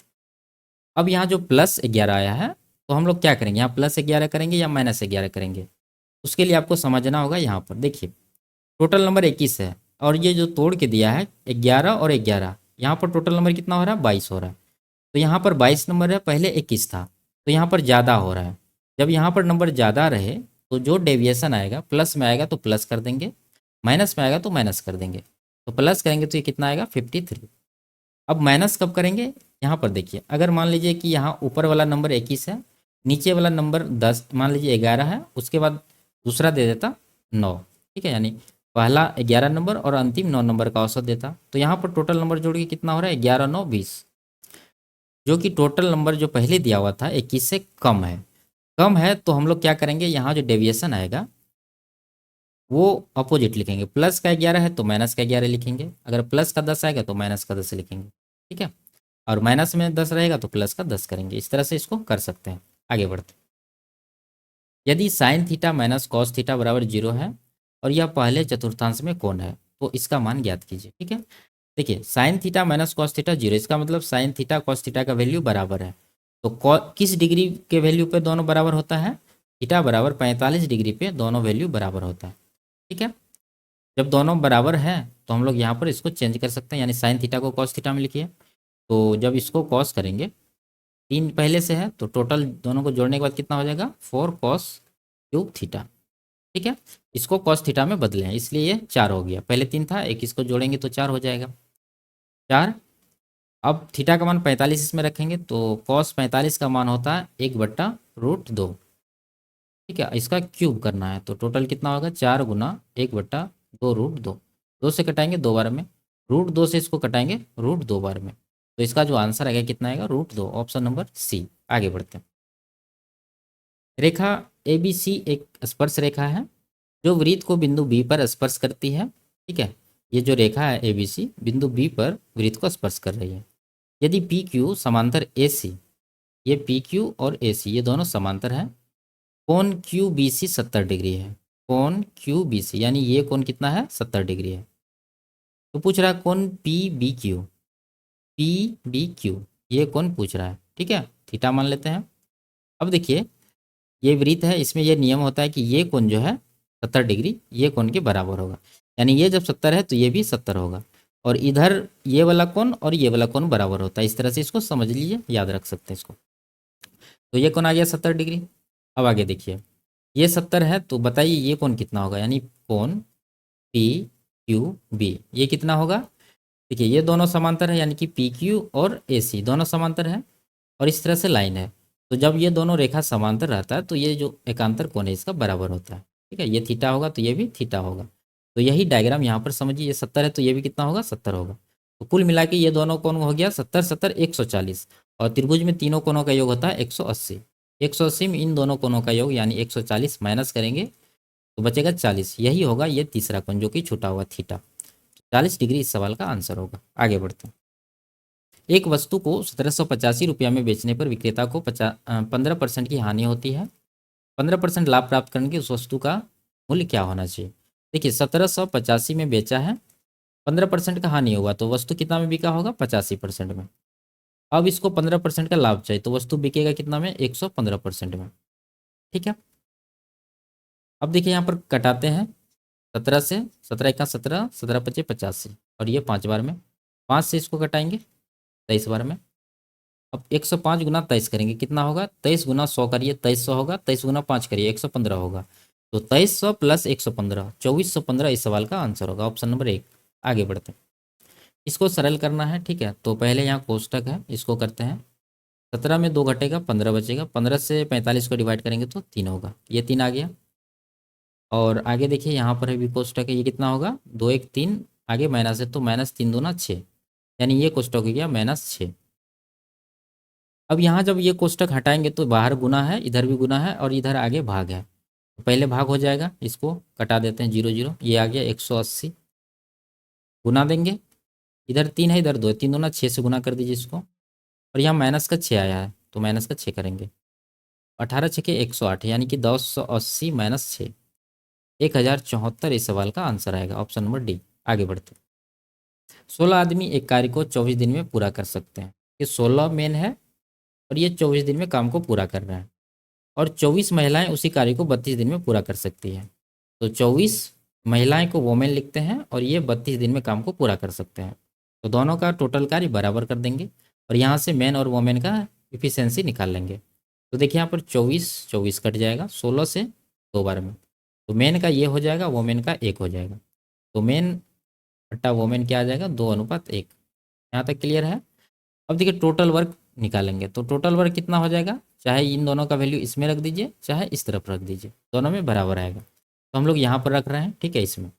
अब यहाँ जो +11 आया है, तो हम लोग क्या करेंगे, यहाँ +11 करेंगे या -11 करेंगे। उसके लिए आपको समझना होगा, यहाँ पर देखिए टोटल नंबर 21 है, और ये जो तोड़ के दिया है 11 और 11, यहाँ पर टोटल नंबर कितना हो रहा है, 22 हो रहा है। तो यहाँ पर 22 नंबर है, पहले 21 था, तो यहाँ पर ज़्यादा हो रहा है। जब यहाँ पर नंबर ज़्यादा रहे तो जो डेविएशन आएगा, प्लस में आएगा तो प्लस कर देंगे, माइनस में आएगा तो माइनस कर देंगे। तो प्लस करेंगे तो ये कितना आएगा, 53। अब माइनस कब करेंगे, यहाँ पर देखिए, अगर मान लीजिए कि यहाँ ऊपर वाला नंबर 21 है, नीचे वाला नंबर 10 मान लीजिए 11 है, उसके बाद दूसरा दे देता 9। ठीक है, यानी पहला 11 नंबर और अंतिम 9 नंबर का औसत देता। तो यहाँ पर टोटल नंबर जोड़ के कितना हो रहा है, 11 9 20, जो कि टोटल नंबर जो पहले दिया हुआ था 21 से कम है। कम है तो हम लोग क्या करेंगे, यहाँ जो डेविएशन आएगा वो अपोजिट लिखेंगे। प्लस का 11 है तो माइनस का 11 लिखेंगे, अगर प्लस का 10 आएगा तो माइनस का 10 लिखेंगे। ठीक है, और माइनस में 10 रहेगा तो प्लस का 10 करेंगे। इस तरह से इसको कर सकते हैं। आगे बढ़ते हैं। यदि sine theta minus cos theta बराबर 0 है और यह पहले चतुर्थांश में कोण है तो इसका मान ज्ञात कीजिए। ठीक है, देखिए sine theta minus cos theta 0, इसका मतलब साइन थीटा कॉस थीटा का वैल्यू बराबर है। तो किस डिग्री के वैल्यू पे दोनों बराबर होता है, थीटा बराबर 45 डिग्री पे दोनों वैल्यू बराबर होता है। ठीक है, जब दोनों बराबर हैं तो हम लोग यहाँ पर इसको चेंज कर सकते हैं, यानी साइन थीटा को कॉस थीटा में लिखिए। तो जब इसको कॉस करेंगे, 3 पहले से है तो टोटल दोनों को जोड़ने के बाद कितना हो जाएगा, 4 cos³ थीटा। ठीक है, इसको कॉस थीटा में बदले हैं इसलिए ये 4 हो गया, पहले 3 था, एक इसको जोड़ेंगे तो 4 हो जाएगा, 4। अब थीटा का मान 45 इसमें रखेंगे तो कॉस 45 का मान होता है 1/√2। ठीक है, इसका क्यूब करना है तो टोटल कितना होगा, 4 गुना 1/2√2। 2 से कटाएंगे 2 बार में, √2 से इसको कटाएंगे √2 बार में, तो इसका जो आंसर आएगा कितना आएगा, √2, ऑप्शन नंबर सी। आगे बढ़ते हैं। रेखा ABC एक स्पर्श रेखा है जो वृत्त को बिंदु बी पर स्पर्श करती है। ठीक है, ये जो रेखा है ABC बिंदु बी पर वृत्त को स्पर्श कर रही है। यदि PQ समांतर AC, ये PQ और AC ये दोनों समांतर हैं, कोण QBC 70 डिग्री है। कोण QBC यानी ये कोण कितना है, 70 डिग्री है। तो पूछ रहा है कोण PBQ ये कोण पूछ रहा है। ठीक है, थीटा मान लेते हैं। अब देखिए ये वृत्त है, इसमें ये नियम होता है कि ये कोण जो है 70 डिग्री ये कोण के बराबर होगा, यानी ये जब 70 है तो ये भी 70 होगा, और इधर ये वाला कोण और ये वाला कोण बराबर होता है। इस तरह से इसको समझ लीजिए, याद रख सकते हैं इसको। तो ये कोण आ गया 70 डिग्री। अब आगे देखिए, ये 70 है तो बताइए ये कोण कितना होगा, यानी कोण PQB ये कितना होगा। देखिए ये दोनों समांतर है, यानी कि PQ और AC दोनों समांतर हैं, और इस तरह से लाइन है। तो जब ये दोनों रेखा समांतर रहता है तो ये जो एकांतर कोण है इसका बराबर होता है। ठीक है, ये थीटा होगा तो ये भी थीटा होगा। तो यही डायग्राम यहाँ पर समझिए, ये 70 है तो ये भी कितना होगा, 70 होगा। तो कुल मिला के ये दोनों कोण हो गया 70 70 140, और त्रिभुज में तीनों कोणों का योग होता है 180। 180 में इन दोनों कोणों का योग यानी 140 माइनस करेंगे तो बचेगा 40। यही होगा ये तीसरा कोण जो कि छूटा हुआ थीटा। 40 डिग्री इस सवाल का आंसर होगा। आगे बढ़ते हैं। एक वस्तु को 1785 रुपया में बेचने पर विक्रेता को 15% की हानि होती है। 15% लाभ प्राप्त करने की उस वस्तु का मूल्य क्या होना चाहिए। देखिए 1785 में बेचा है, 15% का हानि हुआ तो वस्तु कितना में बिका होगा, 85% में। अब इसको 15% का लाभ चाहिए तो वस्तु बिकेगा कितना में, 115% में। ठीक है, अब देखिए यहाँ पर कटाते हैं 17 से, 17 का 17, 17 पचे 85, और ये 5 बार में, 5 से इसको कटाएंगे 23 बार में। अब 105 गुना 23 करेंगे कितना होगा, 23 गुना 100 करिए 2300 होगा, 23 गुना 5 करिए 115 होगा। तो 2300 प्लस 115 2415 इस सवाल का आंसर होगा, ऑप्शन नंबर 1। आगे बढ़ते हैं। इसको सरल करना है। ठीक है, तो पहले यहाँ कोष्टक है इसको करते हैं 17 में 2 घटेगा, 15 बचेगा। 15 से 45 को डिवाइड करेंगे तो 3 होगा, ये 3 आ गया। और आगे देखिए यहाँ पर है भी कोष्टक है, ये कितना होगा, 2 1 3, आगे माइनस है तो माइनस 3 दूना 6, यानी ये कोष्टक हो गया -6। अब यहाँ जब ये कोष्टक हटाएंगे तो बाहर गुना है, इधर भी गुना है और इधर आगे भाग है। तो पहले भाग हो जाएगा, इसको कटा देते हैं 0 0, ये आ गया 180। गुना देंगे, इधर 3 है इधर 2 है, 3 दूना 6 से गुना कर दीजिए इसको। और यहाँ माइनस का 6 आया है तो माइनस का 6 करेंगे। 18 छके 108, यानी कि 1080 माइनस 6, 1074 इस सवाल का आंसर आएगा, ऑप्शन नंबर डी। आगे बढ़ते हैं। 16 आदमी एक कार्य को 24 दिन में पूरा कर सकते हैं। ये 16 मेन है और ये 24 दिन में काम को पूरा कर रहे हैं। और 24 महिलाएं उसी कार्य को 32 दिन में पूरा कर सकती है। तो 24 महिलाएं को वोमेन लिखते हैं और ये 32 दिन में काम को पूरा कर सकते हैं। तो दोनों का टोटल कार्य बराबर कर देंगे और यहाँ से मैन और वोमेन का इफिशियंसी निकाल लेंगे। तो देखिए यहाँ पर 24 24 कट जाएगा 16 से 2 बार में, तो मेन का ये हो जाएगा, वोमेन का 1 हो जाएगा। तो मेन बट्टा वोमेन क्या आ जाएगा, 2:1। यहाँ तक क्लियर है। अब देखिए टोटल वर्क निकालेंगे, तो टोटल वर्क कितना हो जाएगा, चाहे इन दोनों का वैल्यू इसमें रख दीजिए चाहे इस तरफ रख दीजिए, दोनों में बराबर आएगा। तो हम लोग यहाँ पर रख रहे हैं, ठीक है, इसमें।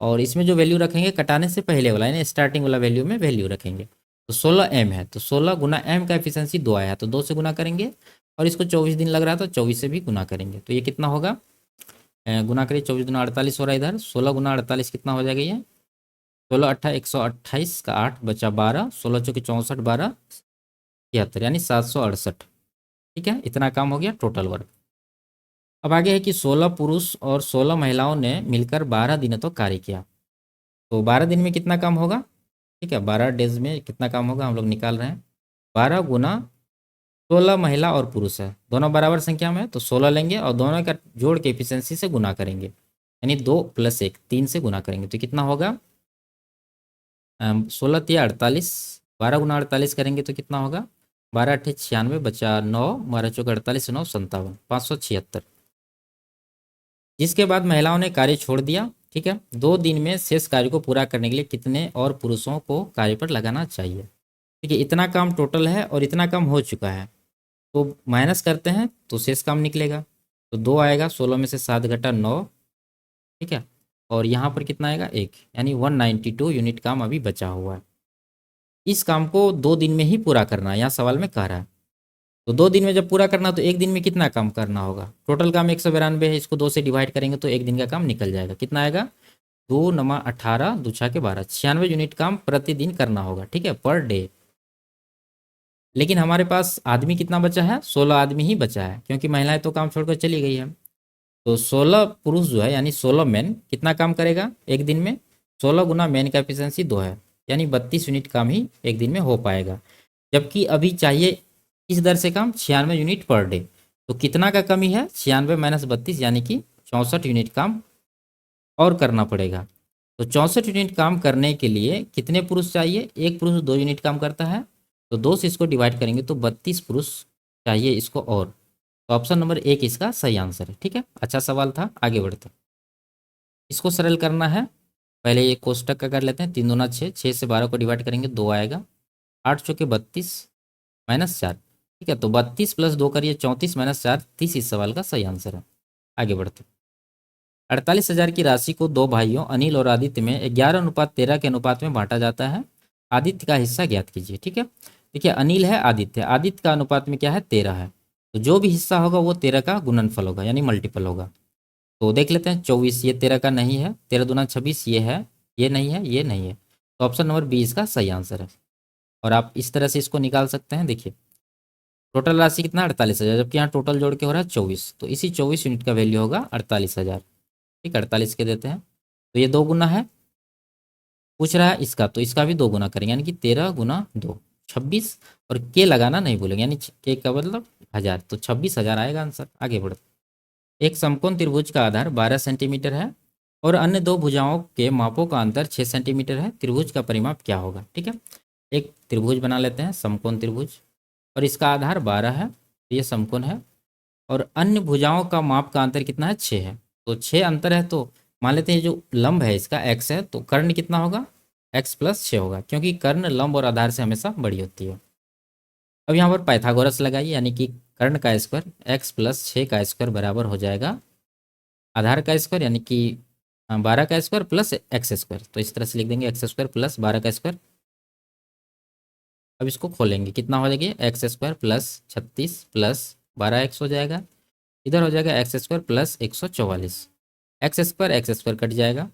और इसमें जो वैल्यू रखेंगे कटाने से पहले वाला यानी स्टार्टिंग वाला वैल्यू में वैल्यू रखेंगे। तो 16 एम है तो 16 गुना एम का एफिशिएंसी 2 आया तो 2 से गुना करेंगे। और इसको 24 दिन लग रहा है तो 24 से भी गुना करेंगे। तो ये कितना होगा, गुना करिए, 24 गुना 48 हो रहा है इधर, 16 गुना 48 कितना हो जाएगा, ये 16 अट्ठा 128 का 8 बचा 12, 16 चौके 64, 12 73, यानी 768। ठीक है, इतना काम हो गया टोटल वर्क। अब आगे है कि 16 पुरुष और 16 महिलाओं ने मिलकर 12 दिनों तक कार्य किया। तो 12 दिन में कितना काम होगा, ठीक है, 12 डेज में कितना काम होगा हम लोग निकाल रहे हैं। 12 गुना 16 महिला और पुरुष है, दोनों बराबर संख्या में है तो 16 लेंगे और दोनों का जोड़ के एफिशिएंसी से गुना करेंगे, यानी 2 + 1 3 से गुना करेंगे तो कितना होगा, 16 × 48, 12 गुना 48 करेंगे तो कितना होगा, 12 × 8 = 96 बचा 9, 12 चौके 48 9 57, 576। जिसके बाद महिलाओं ने कार्य छोड़ दिया। ठीक है, 2 दिन में शेष कार्य को पूरा करने के लिए कितने और पुरुषों को कार्य पर लगाना चाहिए। ठीक है, इतना काम टोटल है और इतना काम हो चुका है तो माइनस करते हैं तो शेष काम निकलेगा। तो 2 आएगा, 16 में से 7 घटा 9, ठीक है, और यहाँ पर कितना आएगा 1, यानी 192 यूनिट काम अभी बचा हुआ है। इस काम को 2 दिन में ही पूरा करना है, यहाँ सवाल में कह रहा है। तो 2 दिन में जब पूरा करना तो 1 दिन में कितना काम करना होगा, टोटल काम 192 है, इसको 2 से डिवाइड करेंगे तो 1 दिन का काम निकल जाएगा। कितना आएगा, 2 नमा 18 2 छाके 12, 96 यूनिट काम प्रतिदिन करना होगा, ठीक है, पर डे। लेकिन हमारे पास आदमी कितना बचा है, 16 आदमी ही बचा है, क्योंकि महिलाएं तो काम छोड़कर चली गई है। तो 16 पुरुष जो है यानी 16 मैन कितना काम करेगा एक दिन में, 16 गुना मैन का एफिशिएंसी 2 है, यानी 32 यूनिट काम ही एक दिन में हो पाएगा। जबकि अभी चाहिए इस दर से काम 96 यूनिट पर डे। तो कितना का कमी है, 96 - 32, यानी कि 64 यूनिट काम और करना पड़ेगा। तो 64 यूनिट काम करने के लिए कितने पुरुष चाहिए, एक पुरुष 2 यूनिट काम करता है तो 2 से इसको डिवाइड करेंगे तो 32 पुरुष चाहिए इसको और। तो ऑप्शन नंबर 1 इसका सही आंसर है। ठीक है, अच्छा सवाल था, आगे बढ़ते हैं। इसको सरल करना है, पहले ये कोष्टक का कर लेते हैं, 3 दूना 6, 6 से 12 को डिवाइड करेंगे 2 आएगा, 8 चौके 32 -4, ठीक है, तो 32 + 2 करिए 34 - 4 30 इस सवाल का सही आंसर है। आगे बढ़ते हैं। 48,000 की राशि को 2 भाइयों अनिल और आदित्य में 11:13 के अनुपात में बांटा जाता है। आदित्य का हिस्सा ज्ञात कीजिए। ठीक है, देखिए अनिल है, आदित्य का अनुपात में क्या है, 13 है, तो जो भी हिस्सा होगा वो 13 का गुणनफल होगा यानी मल्टीपल होगा। तो देख लेते हैं, 24 ये 13 का नहीं है, 13 दूना 26 ये है, ये नहीं है, ये नहीं है, तो ऑप्शन नंबर बी इसका सही आंसर है। और आप इस तरह से इसको निकाल सकते हैं। देखिए टोटल राशि कितना 48,000, जबकि यहाँ टोटल जोड़ के हो रहा है 24, तो इसी 24 यूनिट का वैल्यू होगा 48,000। ठीक है, 48 के देते हैं तो ये 2 गुना है, पूछ रहा है इसका तो इसका भी 2 गुना करेंगे, यानी कि 13 गुना 2 26, और के लगाना नहीं भूलेंगे, यानी के का मतलब 1000, तो 26,000 आएगा आंसर। आगे बढ़ते। एक समकोण त्रिभुज का आधार 12 सेंटीमीटर है और अन्य 2 भुजाओं के मापों का अंतर 6 सेंटीमीटर है, त्रिभुज का परिमाप क्या होगा। ठीक है, एक त्रिभुज बना लेते हैं, समकोण त्रिभुज, और इसका आधार 12 है, तो ये समकोण है, और अन्य भुजाओं का माप का अंतर कितना है, 6 है, तो 6 अंतर है, तो मान लेते हैं जो लंब है इसका x है, तो कर्ण कितना होगा, x + 6 होगा, क्योंकि कर्ण लंब और आधार से हमेशा बड़ी होती है। अब यहाँ पर पाइथागोरस लगाइए, यानी कि कर्ण का स्क्वायर x प्लस 6 का स्क्वायर बराबर हो जाएगा आधार का स्क्वायर, यानी कि 12 का स्क्वायर प्लस एक्स स्क्वायर। तो इस तरह से लिख देंगे एक्स स्क्वायर प्लस 12 का स्क्वायर। अब इसको खोलेंगे, कितना हो जाएगी x square plus 36 plus 12x हो जाएगा। इधर हो जाएगा x square plus 144, x square cut जाएगा।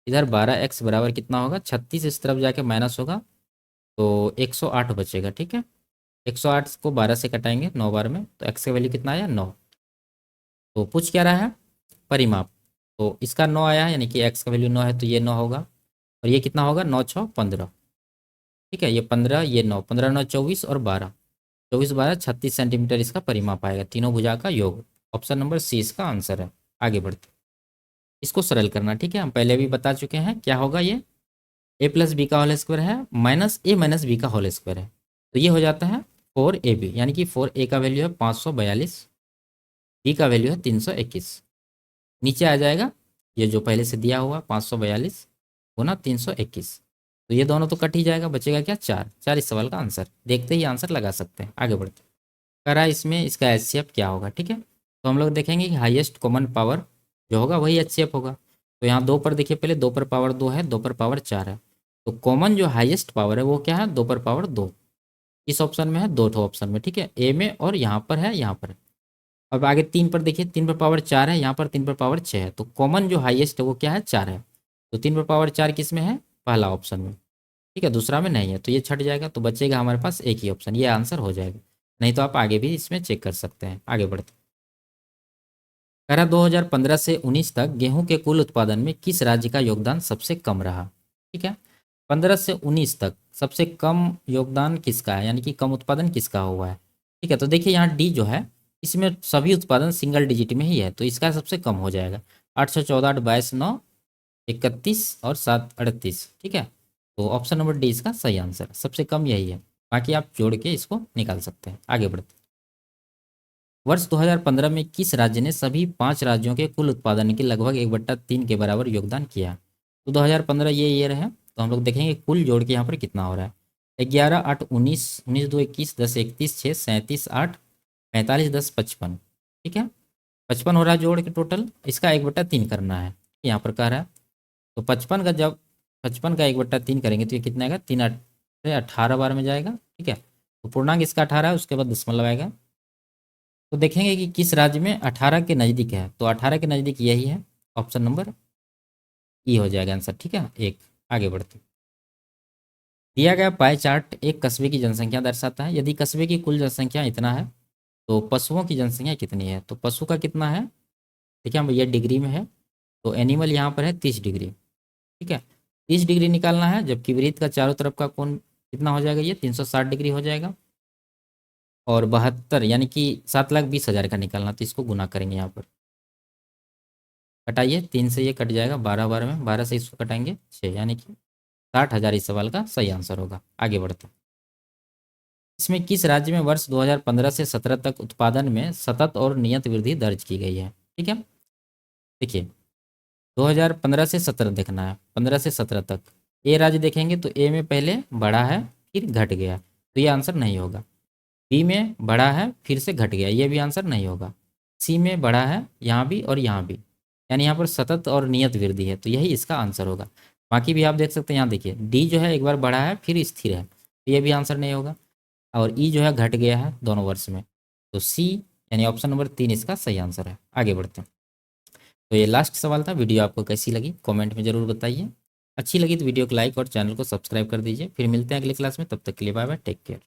इधर 12x बराबर कितना होगा 36, इस तरफ जाके माइनस होगा तो 108 बचेगा। ठीक है, 108 को 12 से कटाएंगे 9 बार में, तो x का वैल्यू कितना आया 9। तो पूछ क्या रहा है परिमाप, तो इसका 9 आया है, यानी कि x का वैल्यू 9 है तो ये 9 होगा। और ये कितना होगा 9 6 15। ठीक है, ये 15 ये 9, 15 9 24 और 12, 24 12 36 सेंटीमीटर इसका परिमाप आएगा, तीनों भुजा का योग। ऑप्शन नंबर सी इसका आंसर है। आगे बढ़ते इसको सरल करना। ठीक है, हम पहले भी बता चुके हैं क्या होगा, ये ए प्लस बी का होल स्क्वायर है माइनस ए माइनस बी का होल स्क्वायर है, तो ये हो जाता है 4ab, यानी कि 4a का वैल्यू है 542, बी का वैल्यू है 321। नीचे आ जाएगा ये जो पहले से दिया हुआ 542 गुना 321, तो ये दोनों तो कट ही जाएगा, बचेगा क्या 4। 4 इस सवाल का आंसर, देखते ही आंसर लगा सकते हैं। आगे बढ़ते करा इसमें इसका एचसीएफ क्या होगा। ठीक है, तो हम लोग देखेंगे कि हाईएस्ट कॉमन पावर जो होगा वही एचसीएफ होगा। तो यहाँ 2 पर देखिए, पहले 2 पर पावर 2 है, 2 पर पावर 4 है, तो कॉमन जो हाईएस्ट पावर है वो क्या है 2 पर पावर 2। इस ऑप्शन में है, दो ठो ऑप्शन में। ठीक है, ए में और यहाँ पर है, यहाँ पर है। अब आगे 3 पर देखिए, 3 पर पावर 4 है, यहाँ पर 3 पर पावर 6 है, तो कॉमन जो हाईएस्ट है वो क्या है 4 है। तो 3 पर पावर 4 किस में है पहला ऑप्शन में। ठीक है, दूसरा में नहीं है, तो ये छट जाएगा, तो बचेगा हमारे पास एक ही ऑप्शन, ये आंसर हो जाएगा। नहीं तो आप आगे भी इसमें चेक कर सकते हैं। आगे बढ़ते कह रहा 2015 से 19 तक गेहूं के कुल उत्पादन में किस राज्य का योगदान सबसे कम रहा। ठीक है, 15 से 19 तक सबसे कम योगदान किसका है, यानी कि कम उत्पादन किसका हुआ है। ठीक है, तो देखिए यहाँ डी जो है इसमें सभी उत्पादन सिंगल डिजिट में ही है, तो इसका सबसे कम हो जाएगा 814, 8 22 9 31 और 7 38। ठीक है, तो ऑप्शन नंबर डी इसका सही आंसर है, सबसे कम यही है। बाकी आप जोड़ के इसको निकाल सकते हैं। आगे बढ़ते वर्ष 2015 में किस राज्य ने सभी 5 राज्यों के कुल उत्पादन के लगभग 1/3 के बराबर योगदान किया। तो 2015 ये ईयर है, तो हम लोग देखेंगे कुल जोड़ के यहाँ पर कितना हो रहा है 11 8 19 19 2 21 10 31 6 37 8 45 10 55। ठीक है, 55 हो रहा है जोड़ के टोटल, इसका 1/3 करना है, यहाँ पर कह रहा है। तो 55 का जब 55 का 1/3 करेंगे तो ये कितना आएगा 3 8 18 बार में जाएगा। ठीक है, तो पूर्णांक इसका 18 है, उसके बाद दशमलव आएगा। तो देखेंगे कि किस राज्य में 18 के नज़दीक है, तो 18 के नज़दीक यही है, ऑप्शन नंबर ई हो जाएगा आंसर। ठीक है, एक। आगे बढ़ते दिया गया पाई चार्ट एक कस्बे की जनसंख्या दर्शाता है। यदि कस्बे की कुल जनसंख्या इतना है तो पशुओं की जनसंख्या कितनी है। तो पशु का कितना है देखिए, हम ये डिग्री में है, तो एनिमल यहाँ पर है 30 डिग्री। ठीक है, 30 डिग्री निकालना है, जबकि वृत्त का चारों तरफ का कोण कितना हो जाएगा, ये 360 डिग्री हो जाएगा। और 72 यानी कि 7,20,000 का निकालना, तो इसको गुना करेंगे यहाँ पर। कटाइए, 3 से ये कट जाएगा 12 बार में, 12 से इसको कटाएंगे 6, यानी कि 60,000 इस सवाल का सही आंसर होगा। आगे बढ़ते इसमें किस राज्य में वर्ष 2015 से 17 तक उत्पादन में सतत और नियत वृद्धि दर्ज की गई है। ठीक है, देखिए 2015 से 17 देखना है, 15 से 17 तक। ए राज्य देखेंगे तो ए में पहले बढ़ा है फिर घट गया, तो ये आंसर नहीं होगा। बी में बढ़ा है फिर से घट गया, ये भी आंसर नहीं होगा। सी में बढ़ा है यहाँ भी और यहाँ भी, यानी यहाँ पर सतत और नियत वृद्धि है, तो यही इसका आंसर होगा। बाकी भी आप देख सकते हैं, यहाँ देखिए डी जो है एक बार बढ़ा है फिर स्थिर है, तो ये भी आंसर नहीं होगा। और ई जो है घट गया है दोनों वर्ष में, तो सी यानी ऑप्शन नंबर 3 इसका सही आंसर है। आगे बढ़ते हैं, तो ये लास्ट सवाल था। वीडियो आपको कैसी लगी कमेंट में ज़रूर बताइए। अच्छी लगी तो वीडियो को लाइक और चैनल को सब्सक्राइब कर दीजिए। फिर मिलते हैं अगली क्लास में, तब तक के लिए बाय बाय, टेक केयर।